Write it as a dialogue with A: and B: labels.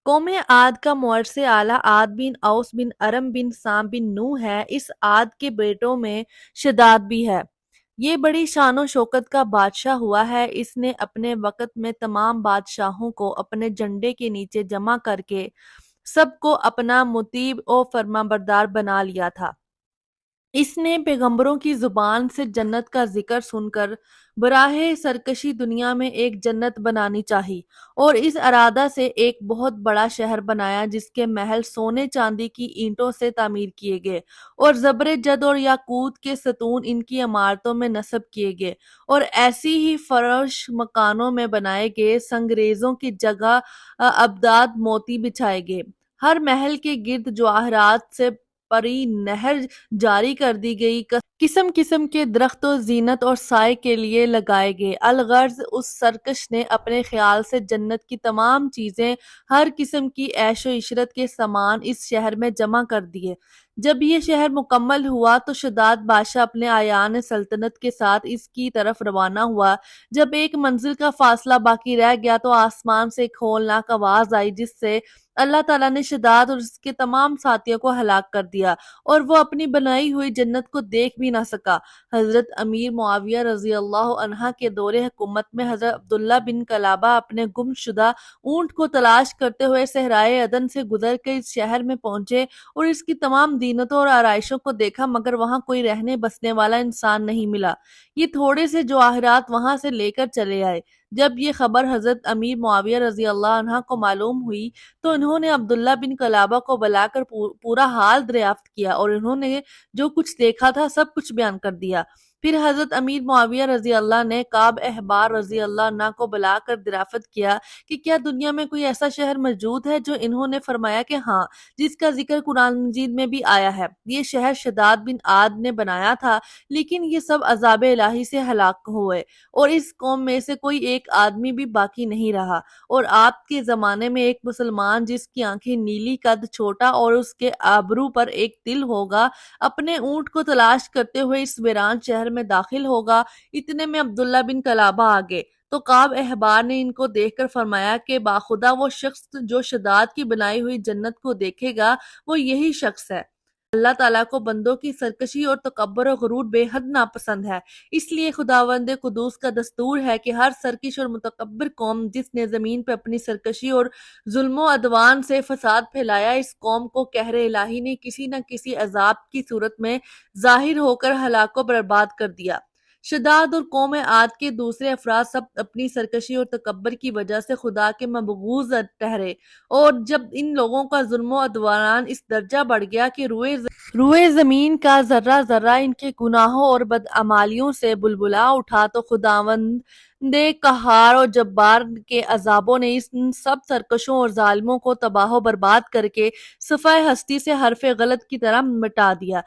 A: قوم عاد کا مورث اعلیٰ عاد بن اوس بن ارم بن سام بن نوح ہے۔ اس عاد کے بیٹوں میں شداد بھی ہے۔ یہ بڑی شان و شوکت کا بادشاہ ہوا ہے۔ اس نے اپنے وقت میں تمام بادشاہوں کو اپنے جھنڈے کے نیچے جمع کر کے سب کو اپنا مطیع و فرمانبردار بنا لیا تھا۔ اس نے پیغمبروں کی زبان سے جنت کا ذکر سن کر براہ سرکشی دنیا میں ایک جنت بنانی چاہی اور اس ارادہ سے ایک بہت بڑا شہر بنایا جس کے محل سونے چاندی کی اینٹوں سے تعمیر کیے گئے اور زبر جد اور یاقوت کے ستون ان کی عمارتوں میں نصب کیے گئے اور ایسی ہی فرش مکانوں میں بنائے گئے سنگریزوں کی جگہ ابداد موتی بچھائے گئے۔ ہر محل کے گرد جواہرات سے پری نہر جاری کر دی گئی، قسم قسم کے درخت و زینت اور سائے کے لیے لگائے گئے۔ الغرض اس سرکش نے اپنے خیال سے جنت کی تمام چیزیں، ہر قسم کی عیش و عشرت کے سامان اس شہر میں جمع کر دیے۔ جب یہ شہر مکمل ہوا تو شداد بادشاہ اپنے اعیان سلطنت کے ساتھ اس کی طرف روانہ ہوا۔ جب ایک منزل کا فاصلہ باقی رہ گیا تو آسمان سے ایک ہولناک آواز آئی جس سے اللہ تعالیٰ نے شداد اور اس کے تمام ساتھیوں کو ہلاک کر دیا اور وہ اپنی بنائی ہوئی جنت کو دیکھ بھی نہ سکا۔ حضرت امیر معاویہ رضی اللہ عنہ کے دور حکومت میں حضرت عبداللہ بن قلابہ اپنے گم شدہ اونٹ کو تلاش کرتے ہوئے صحرائے عدن سے گزر کے اس شہر میں پہنچے اور اس کی تمام زینتوں اور آرائشوں کو دیکھا، مگر وہاں کوئی رہنے بسنے والا انسان نہیں ملا۔ یہ تھوڑے سے جواہرات وہاں سے لے کر چلے آئے۔ جب یہ خبر حضرت امیر معاویہ رضی اللہ عنہ کو معلوم ہوئی تو انہوں نے عبداللہ بن قلابہ کو بلا کر پورا حال دریافت کیا اور انہوں نے جو کچھ دیکھا تھا سب کچھ بیان کر دیا۔ پھر حضرت امیر معاویہ رضی اللہ نے کعب احبار رضی اللہ عنہ کو بلا کر دریافت کیا کہ کیا دنیا میں کوئی ایسا شہر موجود ہے، جو انہوں نے فرمایا کہ ہاں، جس کا ذکر قرآن مجید میں بھی آیا ہے۔ یہ شہر شداد بن عاد نے بنایا تھا، لیکن یہ سب عذاب الہی سے ہلاک ہوئے اور اس قوم میں سے کوئی ایک آدمی بھی باقی نہیں رہا۔ اور آپ کے زمانے میں ایک مسلمان جس کی آنکھیں نیلی، قد چھوٹا اور اس کے ابرو پر ایک تل ہوگا، اپنے اونٹ کو تلاش کرتے ہوئے اس ویران شہر میں داخل ہوگا۔ اتنے میں عبداللہ بن قلابہ آگے تو کعب احبار نے ان کو دیکھ کر فرمایا کہ باخدا وہ شخص جو شداد کی بنائی ہوئی جنت کو دیکھے گا وہ یہی شخص ہے۔ اللہ تعالیٰ کو بندوں کی سرکشی اور تکبر و غرور بے حد ناپسند ہے، اس لیے خداوند قدوس کا دستور ہے کہ ہر سرکش اور متکبر قوم جس نے زمین پہ اپنی سرکشی اور ظلم و عدوان سے فساد پھیلایا، اس قوم کو قہر الہی نے کسی نہ کسی عذاب کی صورت میں ظاہر ہو کر ہلاک و برباد کر دیا۔ شداد اور قوم عاد کے دوسرے افراد سب اپنی سرکشی اور تکبر کی وجہ سے خدا کے مبغوض ٹھہرے، اور جب ان لوگوں کا ظلم و عدوان اس درجہ بڑھ گیا کہ روئے زمین کا ذرہ ذرہ ان کے گناہوں اور بدعمالیوں سے بلبلا اٹھا، تو خداوند قہار و جبار کے عذابوں نے ان سب سرکشوں اور ظالموں کو تباہ و برباد کر کے صفحہ ہستی سے حرف غلط کی طرح مٹا دیا۔